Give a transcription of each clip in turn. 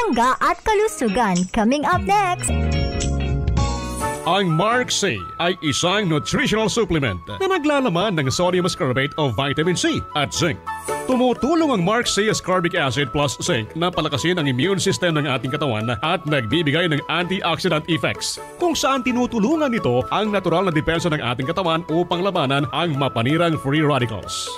kasangga at kalusugan. Coming up next. Ang Mark C ay isang nutritional supplement na naglalaman ng sodium ascorbate o vitamin C at zinc. Tumutulong ang Mark C ascorbic acid plus zinc na palakasin ang immune system ng ating katawan at nagbibigay ng antioxidant effects, kung saan tinutulungan nito ang natural na depensa ng ating katawan upang labanan ang mapanirang free radicals.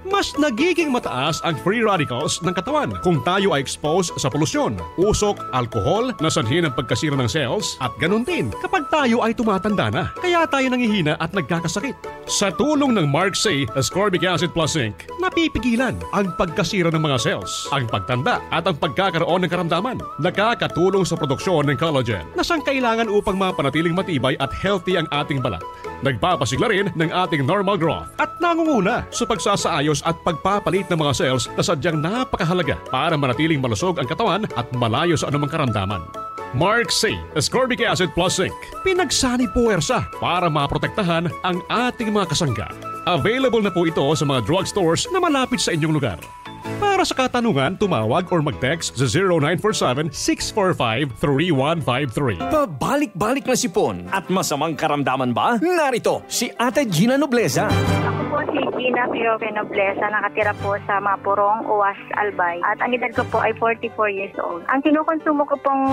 Mas nagiging mataas ang free radicals ng katawan kung tayo ay exposed sa polusyon, usok, alkohol na sanhi ng pagkasira ng cells at ganun din kapag tayo ay tumatanda na, kaya tayo nangihina at nagkakasakit. Sa tulong ng Mark C ascorbic acid plus zinc, napipigilan ang pagkasira ng mga cells, ang pagtanda at ang pagkakaroon ng karamdaman. Nakakatulong sa produksyon ng collagen na sangkailangan upang mapanatiling matibay at healthy ang ating balat. Nagpapasigla rin ng ating normal growth at nangunguna sa pagsasaayos at pagpapalit ng mga cells na sadyang napakahalaga para manatiling malusog ang katawan at malayo sa anumang karamdaman. Mark C ascorbic acid plus zinc, pinagsani puwersa para maprotektahan ang ating mga kasangga. Available na po ito sa mga drugstores na malapit sa inyong lugar. Para sa katanungan, tumawag or mag-text sa 0947-645-3153. Pabalik-balik na sipon at masamang karamdaman ba? Narito si Ate Gina Nobleza. Ako po si Gina Pirope Nobleza, nakatira po sa Mapurong, Uwas, Albay. At ang edad ko po ay 44 years old. Ang kinukonsumo ko pong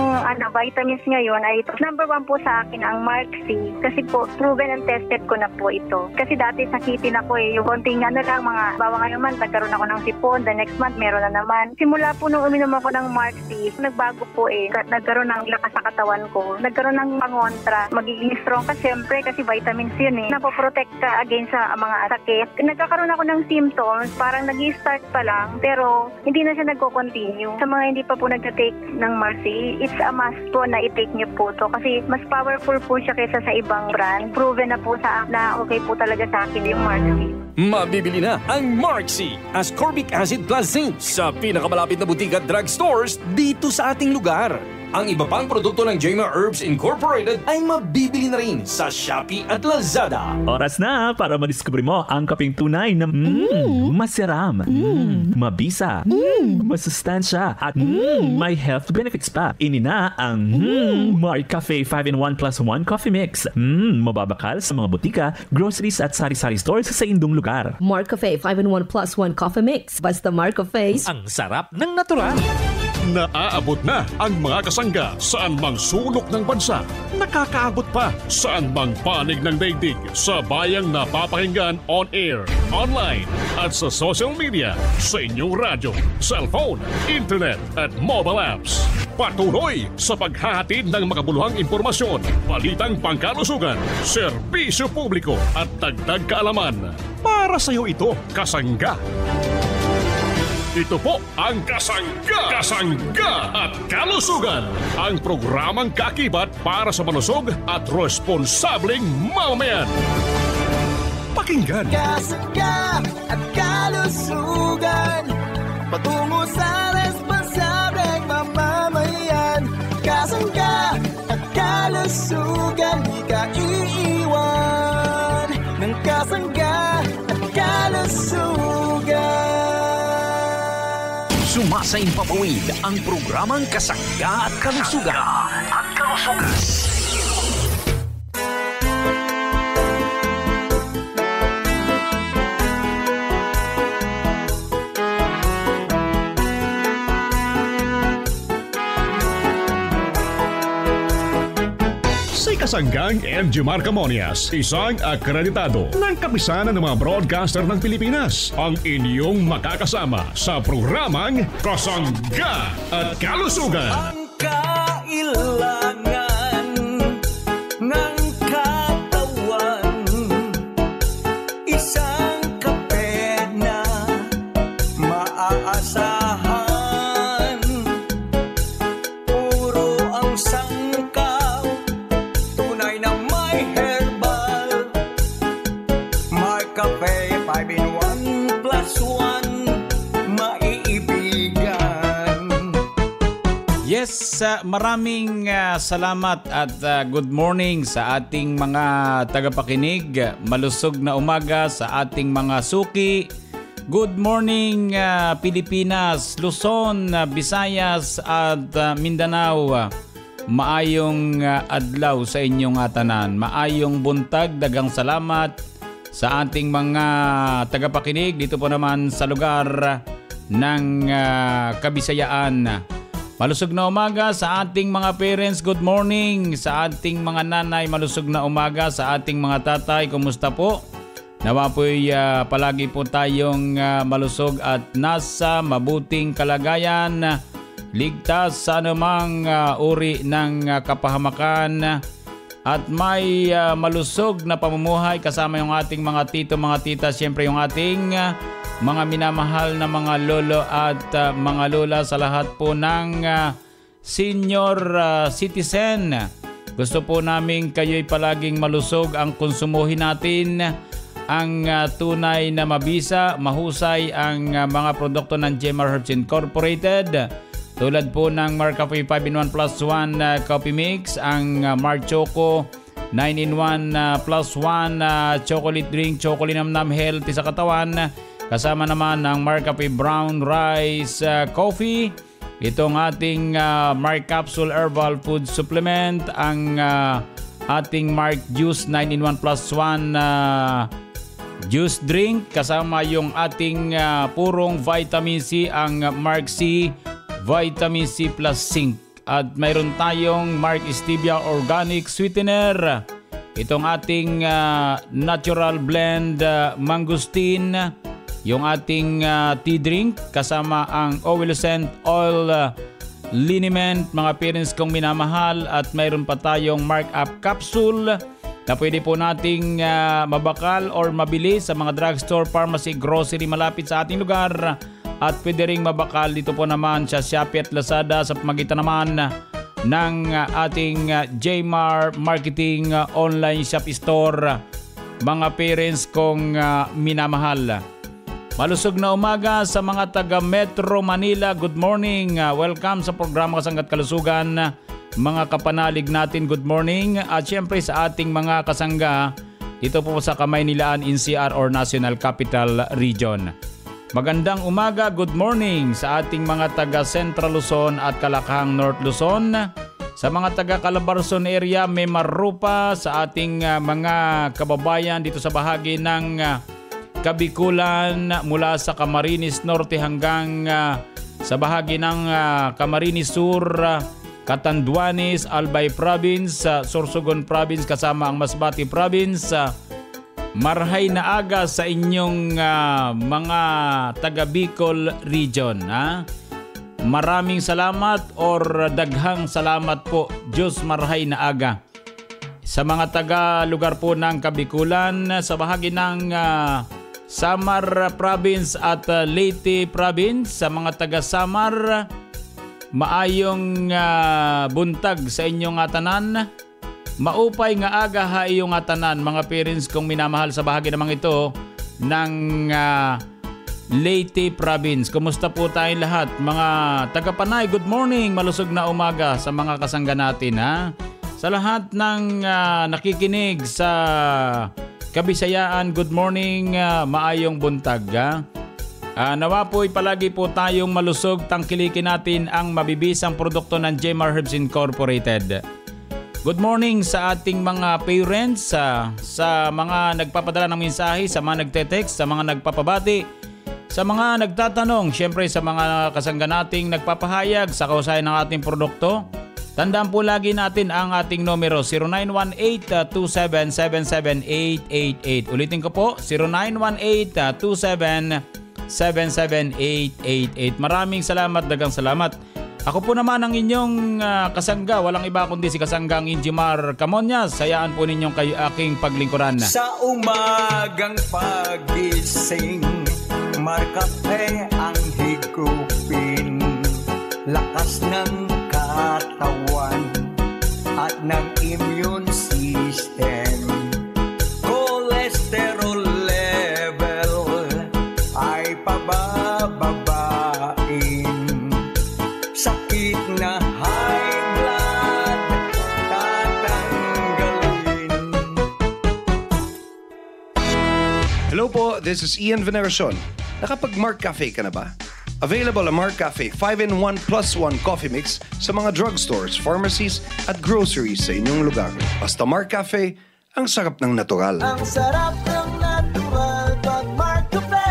vitamins ngayon ay number 1 po sa akin ang Mark C. Kasi po, proven and tested ko na po ito. Kasi dati sakitin ako yung konting lang, mga bawa ngayon man, nagkaroon ako ng sipon, the next month meron na naman. Simula po nung uminom ako ng Mark C, nagbago po nagkaroon ng lakas sa katawan ko, nagkaroon ng pangontra, magiging strong ka siyempre kasi vitamins yun napoprotect ka against sa mga sakit. Nagkakaroon ako ng symptoms, parang nag-i-start pa lang, pero hindi na siya nagko-continue. Sa mga hindi pa po nagka-take ng Mark C, it's a must po na i-take niyo po to kasi mas powerful po siya kaysa sa ibang brand. Proven na po na okay po talaga sa akin yung Mark C. Mabibili na ang Mark C ascorbic acid plus zinc sa pinakamalapit na butika at drugstores dito sa ating lugar. Ang iba pang produkto ng Jema Herbs Incorporated ay mabibili na rin sa Shopee at Lazada. Oras na para madiskubre mo ang kaping tunay na masiram, mabisa, masustansya at may health benefits pa. Ini na ang Mark Cafe 5-in-1 plus 1 coffee mix. Mababakal sa mga butika, groceries at sari-sari stores sa indong lugar. Mark Cafe 5-in-1 plus 1 coffee mix. Basta Mark Cafe, ang sarap ng natural. Naaabot na ang mga kasangga saan mang sulok ng bansa. Nakakaabot pa saan mang panig ng daigdig sa bayang napapakinggan on air, online at sa social media, sa inyong radyo, cellphone, internet at mobile apps. Patuloy sa paghahatid ng makabuluhang impormasyon, balitang pangkalusugan, serbisyo publiko at dagdag kaalaman. Para sa iyo ito, kasangga. Ito po ang Kasangga at Kalusugan, ang programang kakibat para sa malusog at responsableng mamamayan. Pakinggan. Kasangga at Kalusugan, patungo sa responsableng mamamayan. Kasangga at Kalusugan, di ka iiwan ng Kasangga at Kalusugan. Sumasaing papawid ang programang Kasangga at Kalusugan. Kasanggang MG Marcamonias, isang akreditado ng kapisanan ng mga broadcaster ng Pilipinas, ang inyong makakasama sa programang Kasangga at Kalusugan. Ang kailangan ng katawan, isang kape na maaasahan, puro ang sangkaw, tunay na may herbal. Mark Cafe 5-in-1 plus 1, maiibigan. Yes, maraming salamat at good morning sa ating mga tagapakinig. Malusog na umaga sa ating mga suki, Good morning Pilipinas, Luzon, Visayas at Mindanao. Maayong adlaw sa inyong tanan. Maayong buntag, dagang salamat sa ating mga tagapakinig dito po naman sa lugar ng Kabisayaan. Malusog na umaga sa ating mga parents, good morning. Sa ating mga nanay, malusog na umaga. Sa ating mga tatay, kumusta po? Nawa po'y palagi po tayong malusog at nasa mabuting kalagayan. Ligtas sa anumang uri ng kapahamakan at may malusog na pamumuhay kasama yung ating mga tito, mga tita, siyempre yung ating mga minamahal na mga lolo at mga lola sa lahat po ng senior citizen. Gusto po namin kayo'y palaging malusog ang konsumuhin natin ang tunay na mabisa, mahusay ang mga produkto ng Jemar Herbs Incorporated. Tulad po ng Mar Cafe 5-in-1 plus 1 coffee mix, ang Mar Choco 9-in-1 plus 1 chocolate drink, chocolate namnam healthy sa katawan. Kasama naman ang Mar Cafe Brown Rice Coffee. Itong ating Mar Capsule Herbal Food Supplement, ang ating Mark Juice 9-in-1 plus 1 juice drink. Kasama yung ating purong vitamin C, ang Mark C Vitamin C plus Zinc. At mayroon tayong Mark Stevia Organic Sweetener. Itong ating natural blend mangosteen. Yung ating tea drink kasama ang Oilocent Oil Liniment, mga parents kong minamahal. At mayroon pa tayong Mark Up Capsule na pwede po nating mabakal or mabili sa mga drugstore, pharmacy, grocery malapit sa ating lugar. At pwede ring mabakal dito po naman sa Shopee at Lazada sa pamagitan naman ng ating Jmar Marketing Online Shop Store. Mga parents kong minamahal, malusog na umaga sa mga taga Metro Manila. Good morning. Welcome sa programa Kasangga't Kalusugan. Mga kapanalig natin, good morning. At syempre sa ating mga kasangga dito po sa Kamaynilaan, NCR or National Capital Region. Magandang umaga, good morning sa ating mga taga Central Luzon at Kalakahang North Luzon. Sa mga taga Calabarzon area, may Marupa, sa ating mga kababayan dito sa bahagi ng Kabikulan mula sa Camarines Norte hanggang sa bahagi ng Camarines Sur, Catanduanes, Albay Province, Sorsogon Province kasama ang Masbate Province. Marhay na aga sa inyong mga taga Bicol Region. Maraming salamat or daghang salamat po. Diyos marhay na aga. Sa mga taga lugar po ng Kabikulan, sa bahagi ng Samar Province at Leyte Province, sa mga taga Samar, maayong buntag sa inyong tanan. Maupay nga aga ha iyong tanan, mga parents kong minamahal sa bahagi namang ito ng Leyte Province. Kumusta po tayong lahat? Mga taga-Panay, good morning. Malusog na umaga sa mga kasangga natin. Sa lahat ng nakikinig sa Kabisayaan, good morning. Maayong buntag. Nawa po'y palagi po tayong malusog. Tangkilikin natin ang mabibisang produkto ng Jemar Herbs Incorporated. Good morning sa ating mga parents, sa mga nagpapadala ng mensahe, sa mga nagte-text, sa mga nagpapabati, sa mga nagtatanong, syempre sa mga kasangga nating nagpapahayag sa kausayan ng ating produkto. Tandaan po lagi natin ang ating numero 0918-277-77888. Ulitin ko po, 0918-277-77888. Maraming salamat, dagang salamat. Ako po naman ang inyong kasangga, walang iba kundi si kasanggang Injimar Camonyas. Hayaan po ninyong kayo aking paglingkuran. Sa umagang pagising, Markape ang higupin, lakas ng katawan at ng immune system. Cholesterol level ay pabababain. Sakit na high blood tatanggalin. Hello Hello po, this is Ian Veneracion. Nakapag-Mark Cafe ka na ba? Available ang Mark Cafe 5-in-1 plus 1 coffee mix sa mga drugstores, pharmacies at groceries sa inyong lugar. Basta Mark Cafe, ang sarap ng natural. Ang sarap ng natural pag Mark Cafe.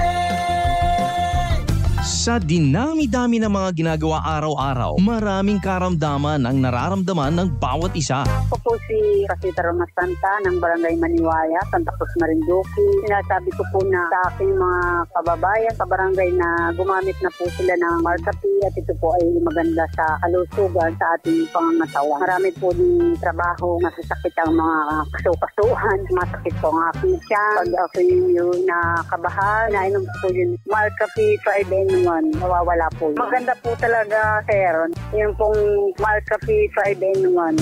Sa dinami-dami ng mga ginagawa araw-araw, maraming karamdaman ang nararamdaman ng bawat isa. Ako po si Casita Roma Santa ng Barangay Maniwaya, Santa Cruz, Marinduque. Sinasabi ko po na sa aking mga kababayan sa barangay na gumamit na po sila ng Marcapi at ito po ay maganda sa kalusugan sa ating pangangatawan. Marami po din trabaho, masasakit ang mga kaso-kasuhan, masakit po ang aking tiyan. Pag ako yung nakabahan, nainom po yun Marcapi 5-in-1. Nawawala po yun. Maganda po talaga, sir. Yung pong Marcapi 5-in-1.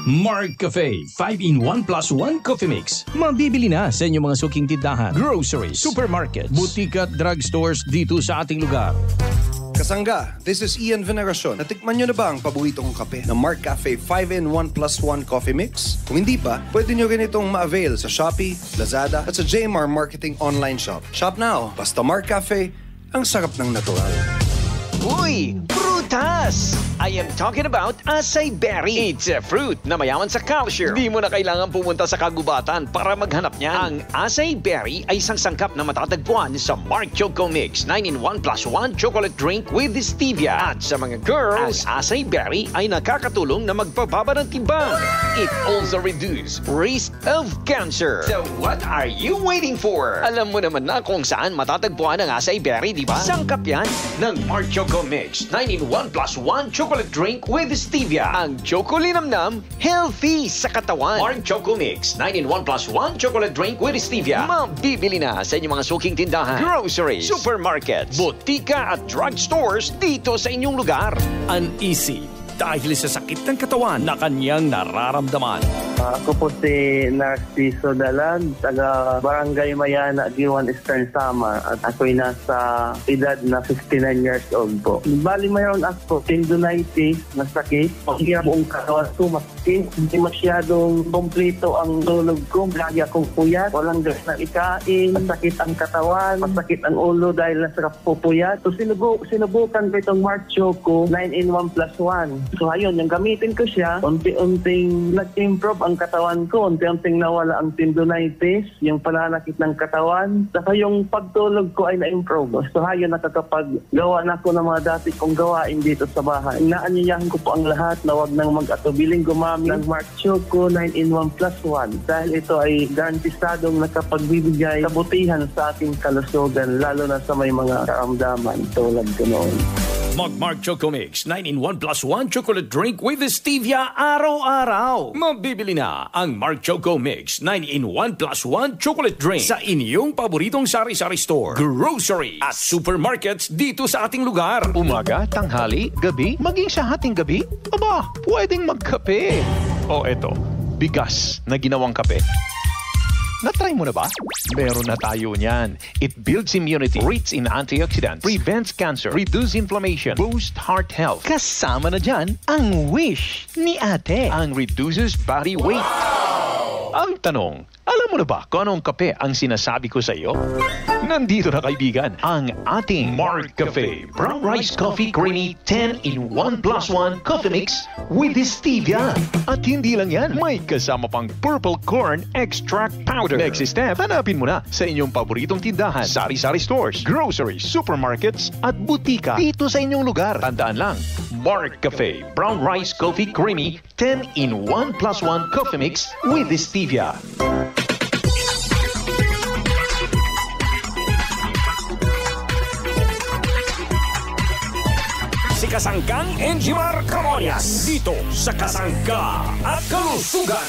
Mark Cafe 5-in-1 plus 1 coffee mix. Mabibili na sa inyong mga suking tindahan, groceries, supermarkets, butika at drugstores dito sa ating lugar. Kasangga, this is Ian Veneracion. Natikman nyo na ba ang paborito kong kape na Mark Cafe 5-in-1 plus 1 coffee mix? Kung hindi pa, pwede nyo rin itong ma-avail sa Shopee, Lazada at sa JMR Marketing online shop. Shop now, basta Mark Cafe, ang sarap ng natural. Uy! Prutas! I am talking about acai berry. It's a fruit na mayaman sa calcium. Di mo na kailangan pumunta sa kagubatan para maghanap niyan. Ang acai berry ay isang sangkap na matatagpuan sa Mark Choco Mix 9-in-1 plus 1 chocolate drink with stevia. At sa mga girls, ang acai berry ay nakakatulong na magpababa ng timbang. It also reduces risk of cancer. So what are you waiting for? Alam mo naman na kung saan matatagpuan ang acai berry, di ba? Sangkap yan ng Mark Choco Mix 9-in-1 plus 1 chocolate drink with stevia. Ang choco linamnam, healthy sa katawan. Mark Choco Mix 9-in-1 plus 1 chocolate drink with stevia. Mabibili na sa inyong mga suking tindahan, groceries, supermarkets, butika at drugstores dito sa inyong lugar. Uneasy dahil sa sakit ng katawan na kanyang nararamdaman. Ako po si Narciso Dalan, taga Barangay Mayana, Giwan, Eastern Samar. At ako'y nasa edad na 59 years old po. Bali mayroon ako tendonitis na sakit. Hindi buong katawan ko masakit. Hindi masyadong kompleto ang tulog ko. Lagi akong puyat. Walang gas na ikain. Masakit ang katawan. Masakit ang ulo dahil nasa pupuyat. So sinubukan ko itong Mark Choco 9-in-1 plus 1. So ayun, yung gamitin ko siya, unti-unting nag-improve ang katawan ko, unti-unting nawala ang tendonitis, yung pananakit ng katawan, saka yung pagtulog ko ay na-improve. So ayun, nakakapag-gawa na ako ng mga dati kong gawain dito sa bahay. Inaanyayahan ko po ang lahat na wag nang mag-atubiling gumamit ng Mark Choco 9-in-1 plus 1 dahil ito ay garantisadong nakapagbibigay kabutihan sa ating kalusugan, lalo na sa may mga karamdaman tulad ko noon. Mark Choco Mix 9-in-1 plus 1 chocolate drink with stevia araw-araw. Mabibili na ang Mark Choco Mix 9-in-1 plus 1 chocolate drink sa inyong paboritong sari-sari store, grocery at supermarkets dito sa ating lugar. Umaga, tanghali, gabi, maging sa hating gabi, aba, pwedeng magkape. O eto, bigas na ginawang kape. Na-try mo na ba? Meron na tayo niyan. It builds immunity, rich in antioxidants, prevents cancer, reduces inflammation, boosts heart health. Kasama na dyan ang wish ni ate. Ang reduces body weight. Ang tanong, alam mo na ba kung anong kape ang sinasabi ko sa iyo? Nandito na kaibigan, ang ating Mark Cafe Brown Rice Coffee Creamy 10-in-1 plus 1 coffee mix with stevia. At hindi lang yan, may kasama pang purple corn extract powder. Next step, hanapin mo na sa inyong paboritong tindahan, sari-sari stores, groceries, supermarkets at butika dito sa inyong lugar. Tandaan lang, Mark Cafe Brown Rice Coffee Creamy 10-in-1 plus 1 coffee mix with stevia. Si Kasanggang Enjimar Camorias dito sa Kasangga at Kalusugan.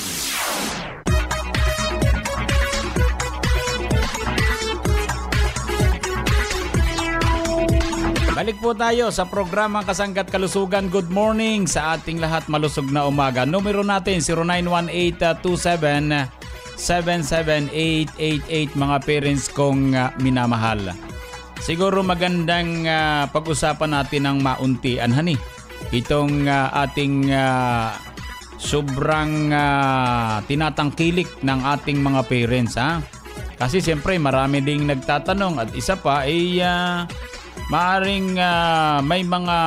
Balik po tayo sa programang Kasangga't Kalusugan. Good morning sa ating lahat, malusog na umaga. Numero natin 0918-27-77888 mga parents kong minamahal. Siguro magandang pag-usapan natin ng mauntian, hani. Itong ating sobrang tinatangkilik ng ating mga parents, ha? Kasi siyempre marami ding nagtatanong at isa pa ay maaring may mga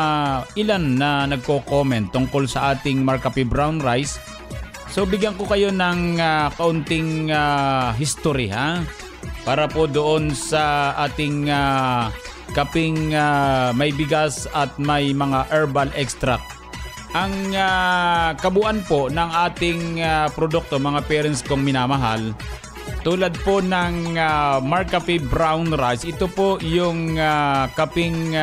ilan na nagko-comment tungkol sa ating Marcapi Brown Rice. So bigyan ko kayo ng kaunting history ha, para po doon sa ating kaping may bigas at may mga herbal extract. Ang kabuuan po ng ating produkto, mga parents kong minamahal, tulad po ng Marcapi Brown Rice, ito po yung kaping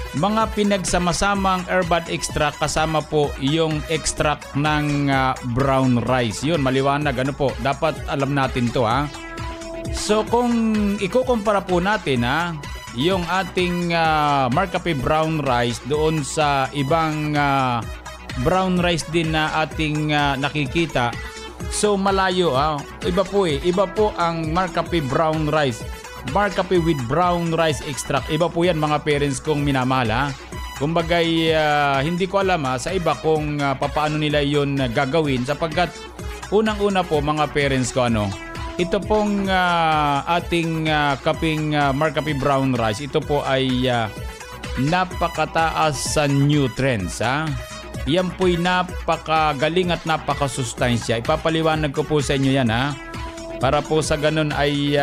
mga pinagsama-samang herbal extract kasama po yung extract ng brown rice. Yun, maliwanag, ano po, dapat alam natin to ha. So kung ikukumpara po natin yung ating Marcapi Brown Rice doon sa ibang brown rice din na ating nakikita, so malayo iba po iba po ang Marcapi Brown Rice. Marcapi with brown rice extract, iba po yan mga parents kong minamahal kumbagay hindi ko alam sa iba kung papaano nila yun gagawin, sapagkat unang-una po mga parents ko ito pong ating kaping Marcapi Brown Rice, ito po ay napakataas sa nutrients Yan po'y napakagaling at napakasustansya. Ipapaliwanag ko po sa inyo yan para po sa ganun ay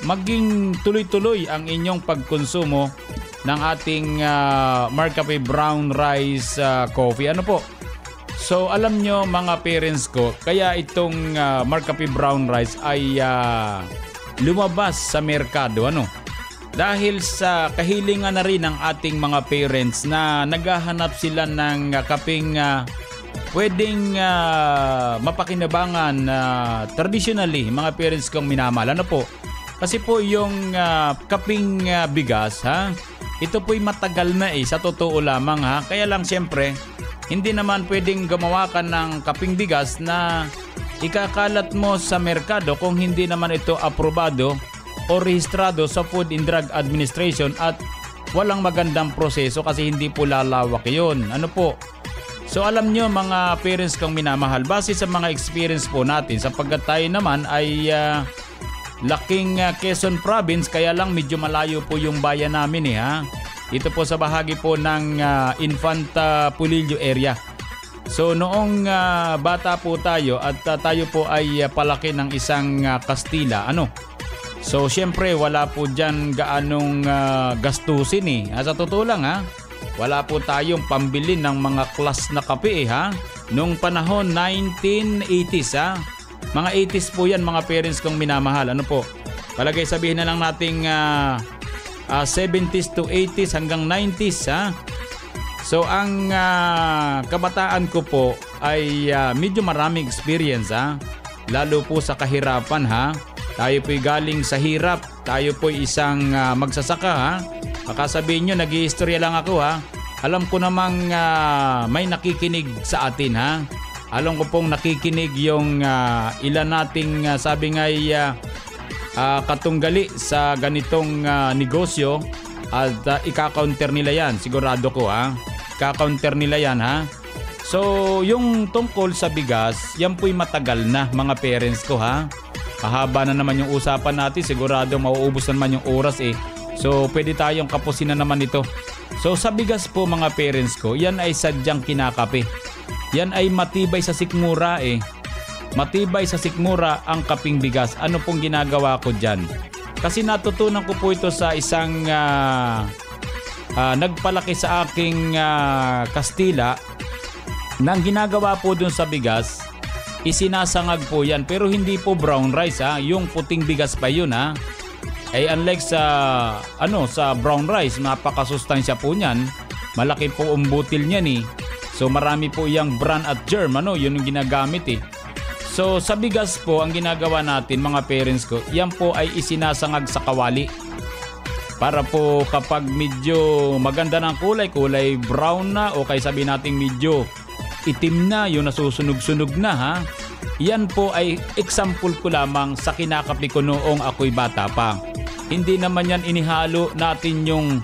maging tuloy-tuloy ang inyong pagkonsumo ng ating Marcapi Brown Rice coffee. Ano po? So alam nyo mga parents ko, kaya itong Marcapi Brown Rice ay lumabas sa merkado dahil sa kahilingan na rin ng ating mga parents na naghahanap sila ng kaping pwedeng mapakinabangan traditionally, mga parents kong minamahal. Ano po? Kasi po yung kaping bigas ito po'y matagal na sa totoo lamang kaya lang siyempre hindi naman pwedeng gumawa ka ng kaping bigas na ikakalat mo sa merkado kung hindi naman ito aprobado o rehistrado sa Food and Drug Administration at walang magandang proseso, kasi hindi po lalawak yun. Ano po? So alam nyo mga parents kong minamahal, base sa mga experience po natin, sapagkat tayo naman ay laking Quezon Province, kaya lang medyo malayo po yung bayan namin Ito po sa bahagi po ng Infanta Pulillo area. So noong bata po tayo at tayo po ay palaki ng isang Kastila. So syempre wala po dyan gaanong gastusin Sa totoo lang wala po tayong pambili ng mga class na kape Nung panahon 1980s Mga 80s po yan mga parents kong minamahal. Ano po? Palagay sabihin na lang nating 70s to 80s hanggang 90s So ang kabataan ko po ay medyo maraming experience lalo po sa kahirapan Tayo po'y galing sa hirap, tayo po'y isang magsasaka Baka sabihin nyo nag-i-istorya lang ako Alam ko namang may nakikinig sa atin Alam ko pong nakikinig yung ilan nating sabi nga'y katunggali sa ganitong negosyo at ika-counter nila yan, sigurado ko ika-counter nila yan So yung tungkol sa bigas, yan po'y matagal na mga parents ko Mahaba na naman yung usapan natin, sigurado mauubos na naman yung oras So pwede tayong kapusin na naman ito. So sa bigas po mga parents ko, yan ay sadyang kinakape. Yan ay matibay sa sikmura Matibay sa sikmura ang kaping bigas. Ano pong ginagawa ko dyan? Kasi natutunan ko po ito sa isang nagpalaki sa aking Kastila. Nang ginagawa po dun sa bigas, isinasangag po yan. Pero hindi po brown rice yung puting bigas pa yun Ay unlike sa sa brown rice, napakasustansya po niyan. Malaki po ang butil niyan So marami po yang bran at germ, yun yung ginagamit So sa bigas po, ang ginagawa natin mga parents ko, yan po ay isinasangag sa kawali. Para po kapag medyo maganda ng kulay brown na o kaya sabi natin medyo itim na, yung nasusunog-sunog na Yan po ay example ko lamang sa kinakapi ko noong ako'y bata pa. Hindi naman yan inihalo natin yung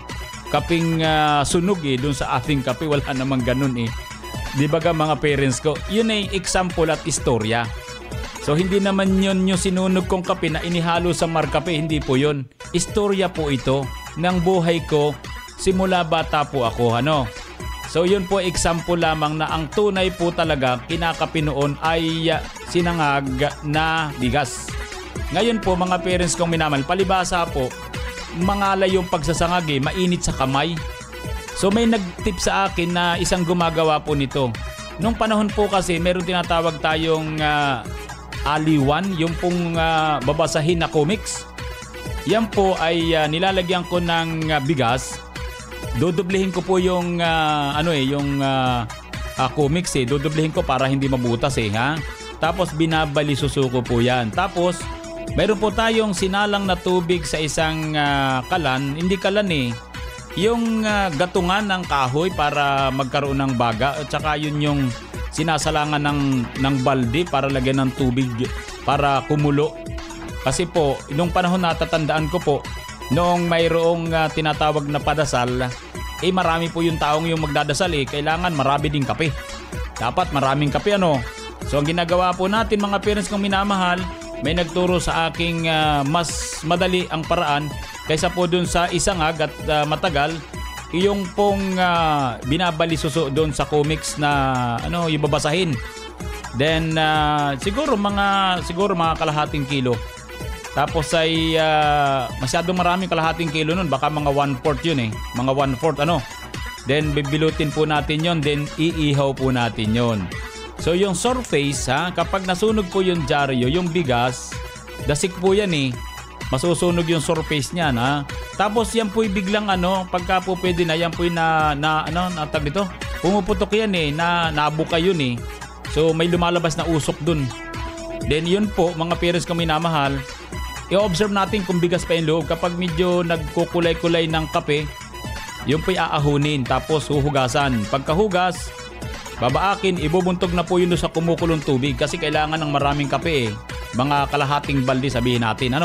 kaping sunog dun sa ating kape, wala namang ganun Di ba mga parents ko, yun ay example at istorya. So hindi naman yun yung sinunog kong kape na inihalo sa Markape, hindi po yun. Istorya po ito ng buhay ko simula bata po ako, ano. So yun po example lamang na ang tunay po talaga kinakape noon ay sinangag na bigas. Ngayon po mga parents kong minamahal, palibasa po, mangalay yung pagsasangag mainit sa kamay. So may nag-tip sa akin na isang gumagawa po nito. Nung panahon po kasi meron tinatawag tayong aliwan, yung pong babasahin na comics. Yan po ay nilalagyan ko ng bigas. Dodoblihin ko po yung comics Dodoblihin ko para hindi mabutas ha. Tapos binabalisuso ko po yan. Tapos meron po tayong sinalang na tubig sa isang kalan. Hindi kalan yung gatungan ng kahoy para magkaroon ng baga. At saka yun yung sinasalangan ng balde para lagyan ng tubig para kumulo. Kasi po, nung panahon natatandaan ko po, noong mayroong tinatawag na padasal, marami po yung taong yung magdadasal kailangan marami ding kape. Dapat maraming kape ano. So ang ginagawa po natin mga parents kong minamahal, may nagturo sa aking mas madali ang paraan kaysa po dun sa isangag at matagal, yung pong binabalisuso doon sa comics na yung babasahin. Then siguro mga kalahating kilo. Tapos ay masyadong maraming kalahating kilo nun, baka mga 1/4 yun mga 1/4 Then bibilutin po natin yon, then iihaw po natin yon. So yung surface kapag nasunog po yung dyaryo, yung bigas, dasik po yan masusunog yung surface niyan Tapos yan po'y biglang pagka po pwede na yan po'y natag dito. Pumuputok yan nabuka yun So may lumalabas na usok dun. Then yun po mga parents kong minamahal, i-observe natin kung bigas pa yung loob. Kapag medyo nagkukulay-kulay ng kape, yun po'y aahunin tapos huhugasan. Pagkahugas, babaakin, ibubuntog na po yun sa kumukulong tubig kasi kailangan ng maraming kape Mga kalahating balde sabihin natin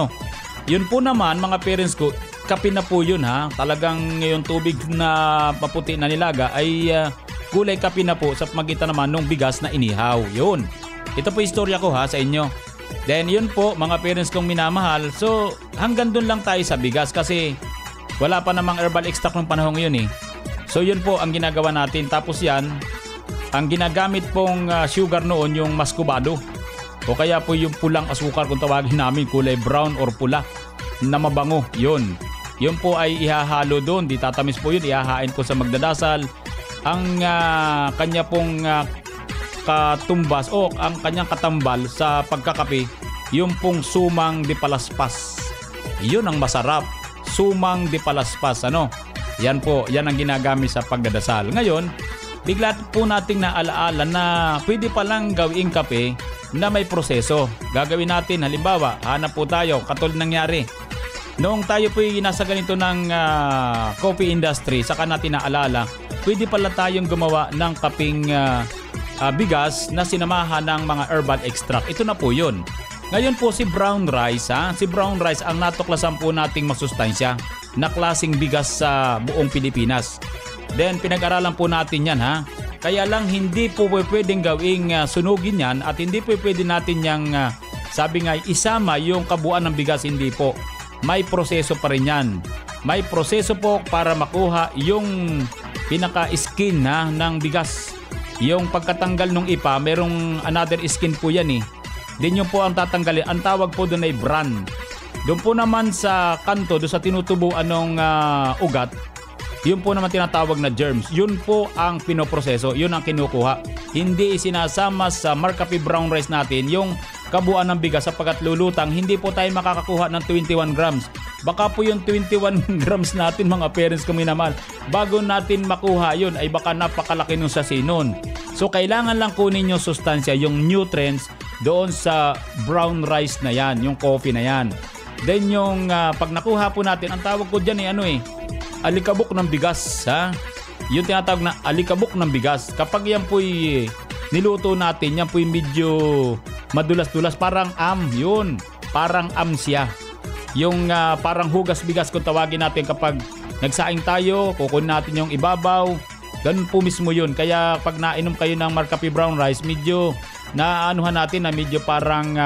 Yun po naman mga parents ko, kape na po yun Talagang yung tubig na maputi na nilaga ay kulay kape na po sa magitan naman ng bigas na inihaw. Yun. Ito po istorya ko sa inyo. Then yun po mga parents kong minamahal. So hanggang dun lang tayo sa bigas kasi wala pa namang herbal extract ng panahon yun So yun po ang ginagawa natin. Tapos yan, ang ginagamit pong sugar noon yung mascubado. O kaya po yung pulang asukar kung tawagin namin, kulay brown or pula na mabango. Yun po ay ihahalo doon. Di tatamis po yun. Ihahain po sa magdadasal. Ang kanya pong katumbas o ang kanyang katambal sa pagkakape, yung pong sumang de palaspas. Yun ang masarap. Sumang de palaspas. Yan po. Yan ang ginagamit sa pagdadasal. Ngayon, bigla po nating naalaala na pwede palang gawing kape na may proseso. Gagawin natin, halimbawa, hanap po tayo, katulad nangyari. Noong tayo po nasa ganito ng coffee industry, saka natin naalala, pwede pala tayong gumawa ng kaping bigas na sinamahan ng mga herbal extract. Ito na po yun. Ngayon po si brown rice, si brown rice ang natuklasan po nating masustansya na klaseng bigas sa buong Pilipinas. Then pinag-aralan po natin yan Kaya lang hindi po pwedeng gawing sunugin yan at hindi po pwede natin yang sabi nga isama yung kabuuan ng bigas, hindi po. May proseso pa rin yan. May proseso po para makuha yung pinaka-skin ng bigas. Yung pagkatanggal ng ipa, merong another skin po yan Din yun po ang tatanggalin. Ang tawag po doon ay bran. Doon po naman sa kanto, doon sa tinutubuan ng ugat, yun po naman tinatawag na germs. Yun po ang pinoproseso. Yun ang kinukuha. Hindi isinasama sa Markape brown rice natin yung kabuuan ng bigas sapagkat lulutang. Hindi po tayo makakakuha ng 21 grams. Baka po yung 21 grams natin mga parents kung minamahal, bago natin makuha yun ay baka napakalaki nung sasinon. So kailangan lang kunin yung sustansya, yung nutrients doon sa brown rice na yan, yung coffee na yan. Then yung pag nakuha po natin, ang tawag ko dyan alikabok ng bigas. Yung tinatawag na alikabok ng bigas. Kapag yan po'y niluto natin, yan po'y medyo madulas-dulas, parang yun. Parang siya. Yung parang hugas bigas kung tawagin natin kapag nagsaing tayo, kukunin natin yung ibabaw. Ganun po mismo yun. Kaya pag nainom kayo ng Markape brown rice, medyo naanuhan natin na medyo parang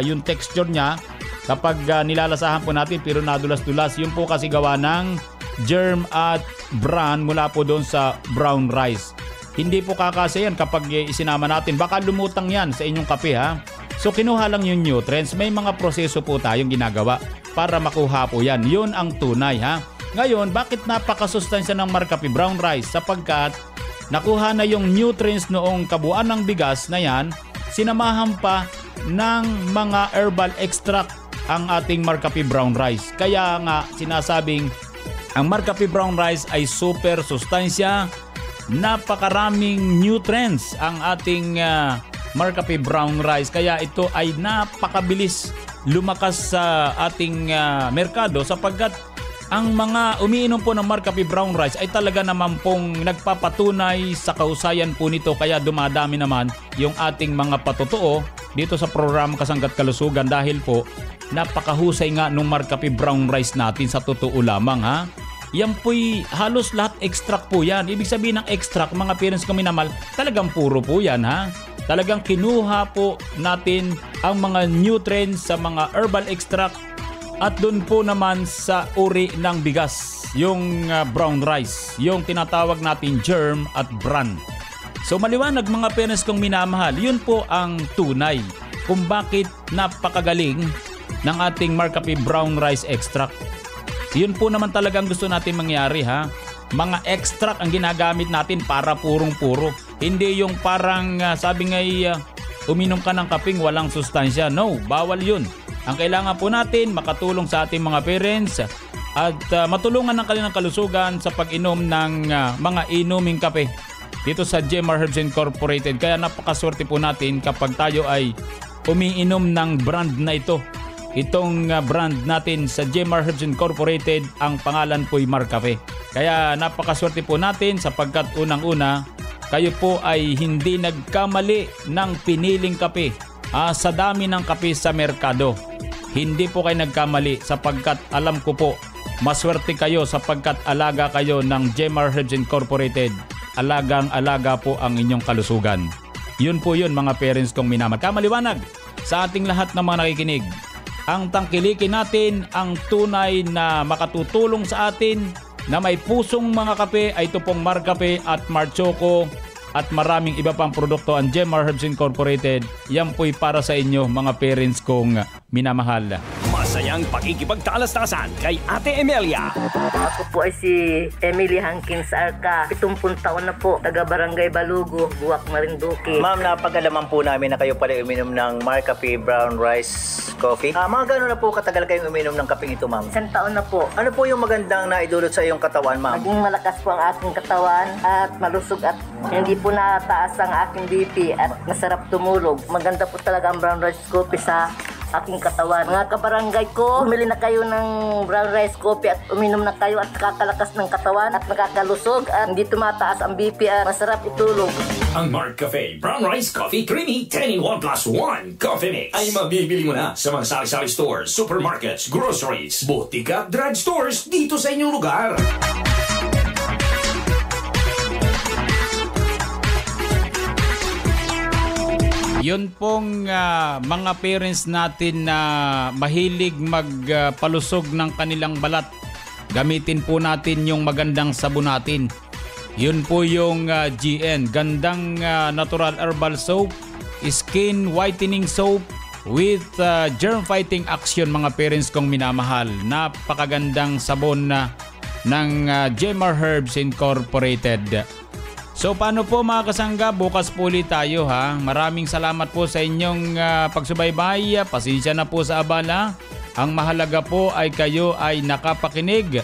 yung texture niya kapag nilalasahan po natin pero nadulas-dulas, yun po kasi gawa ng germ at bran mula po doon sa brown rice. Hindi po kakasa yan kapag isinama natin. Baka lumutang yan sa inyong kape ha. So kinuha lang yung nutrients. May mga proseso po tayong ginagawa para makuha po yan. Yun ang tunay ha. Ngayon, bakit napakasustansya ng Marcapi brown rice? Sapagkat nakuha na yung nutrients noong kabuuan ng bigas na yan, sinamahan pa ng mga herbal extract ang ating Marcapi brown rice. Kaya nga sinasabing ang Marcapi brown rice ay super sustansya, napakaraming nutrients ang ating Marcapi brown rice. Kaya ito ay napakabilis lumakas sa ating merkado sapagkat ang mga umiinom po ng Marcapi brown rice ay talaga naman pong nagpapatunay sa kahusayan po nito. Kaya dumadami naman yung ating mga patotoo dito sa programa Kasanggat Kalusugan dahil po napakahusay nga nung Marcapi brown rice natin sa totoo lamang ha. Yan po'y halos lahat extract po yan. Ibig sabihin ng extract, mga parents ko minamahal, talagang puro po yan ha. Talagang kinuha po natin ang mga nutrients sa mga herbal extract at doon po naman sa uri ng bigas, yung brown rice, yung tinatawag natin germ at bran. So maliwanag mga parents kong minamahal, yun po ang tunay kung bakit napakagaling ng ating Marcapi brown rice extract. Yun po naman talagang gusto natin mangyari ha. Mga extract ang ginagamit natin para purong-puro. Hindi yung parang sabi nga uminom ka ng kaping walang sustansya. No, bawal yun. Ang kailangan po natin makatulong sa ating mga parents at matulungan ng kanilang kalusugan sa pag-inom ng mga inuming kape dito sa Jemar Herbs Incorporated. Kaya napakaswerte po natin kapag tayo ay umiinom ng brand na ito. Itong brand natin sa Jemar Herbs Incorporated, ang pangalan po'y Marcapi. Kaya napakaswerte po natin sapagkat unang-una, kayo po ay hindi nagkamali ng piniling kape sa dami ng kape sa merkado. Hindi po kayo nagkamali sapagkat alam ko po, maswerte kayo sapagkat alaga kayo ng Jemar Herbs Incorporated. Alagang-alaga po ang inyong kalusugan. Yun po yun mga parents kong minamahal. Kamaliwanag sa ating lahat ng mga nakikinig. Ang tangkilikin natin, ang tunay na makatutulong sa atin na may pusong mga kape ay ito pong Marcapi at Marchoco at maraming iba pang produkto ang Jemar Herbs Incorporated. Yan po'y para sa inyo mga parents kong minamahal. Masayang pakikipagtalastasan kay Ate Emelia. Ako po ay si Emily Hankins Arca. 70 taon na po. Taga Barangay Balugo, Buwak, Marinduque. Ma'am, napagalaman po namin na kayo pala uminom ng Marcapi Brown Rice Coffee. Mga gano'n na po katagal kayong uminom ng kapeng ito, ma'am? 1 taon na po. Ano po yung magandang naidulot sa iyong katawan, ma'am? Maging malakas po ang aking katawan at malusog at hindi po nataas ang aking BP at masarap tumulog. Maganda po talaga ang Brown Rice Coffee sa aking katawan. Mga kabarangay ko, bumili na kayo ng brown rice coffee at uminom na kayo at nakakalakas ng katawan at nakakalusog at hindi tumataas ang BP at masarap itulog. Ang Marcapi Brown Rice Coffee Creamy 10-in-1+1 Coffee Mix ay mabibili mo na sa mga sari-sari stores, supermarkets, groceries, butika, drug stores dito sa inyong lugar. Yun pong mga parents natin na mahilig magpalusog ng kanilang balat. Gamitin po natin yung magandang sabon natin. Yun po yung GN, gandang natural herbal soap, skin whitening soap with germ fighting action mga parents kong minamahal. Napakagandang sabon ng Jemar Herbs Incorporated. So paano po mga kasangga, bukas po ulit tayo ha. Maraming salamat po sa inyong pagsubaybay. Pasensya na po sa abala. Ang mahalaga po ay kayo ay nakapakinig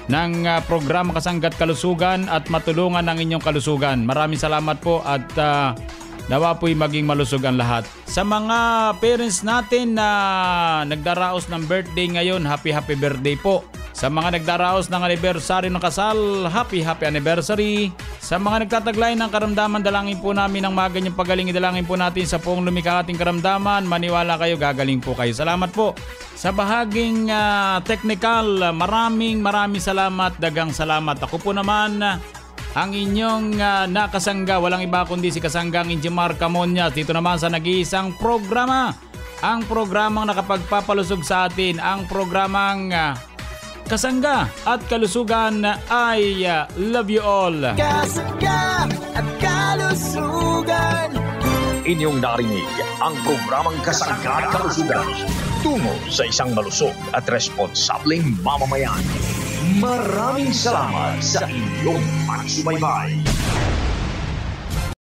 ng programa Kasanggat Kalusugan at matulungan ng inyong kalusugan. Maraming salamat po at nawa po'y maging malusog ang lahat. Sa mga parents natin na nagdaraos ng birthday ngayon, happy birthday po. Sa mga nagdaraos ng anibersaryo ng kasal, happy anniversary. Sa mga nagtataglay ng karamdaman, dalangin po namin ang mga ganyang pagaling. Idalangin po natin sa poong lumikha ating karamdaman. Maniwala kayo, gagaling po kayo. Salamat po. Sa bahaging technical, maraming salamat, dagang salamat. Ako po naman ang inyong nakasangga. Walang iba kundi si kasanggang Injimar Camonias. Dito naman sa nag-iisang programa. Ang programang nakapagpapalusog sa atin. Ang programang Kasangga at Kalusugan ay Love You All. Kasangga at Kalusugan. Inyong narinig ang programang Kasangga at Kalusugan tungo sa isang malusog at responsableng mamamayan. Maraming salamat sa inyong pagsubaybay.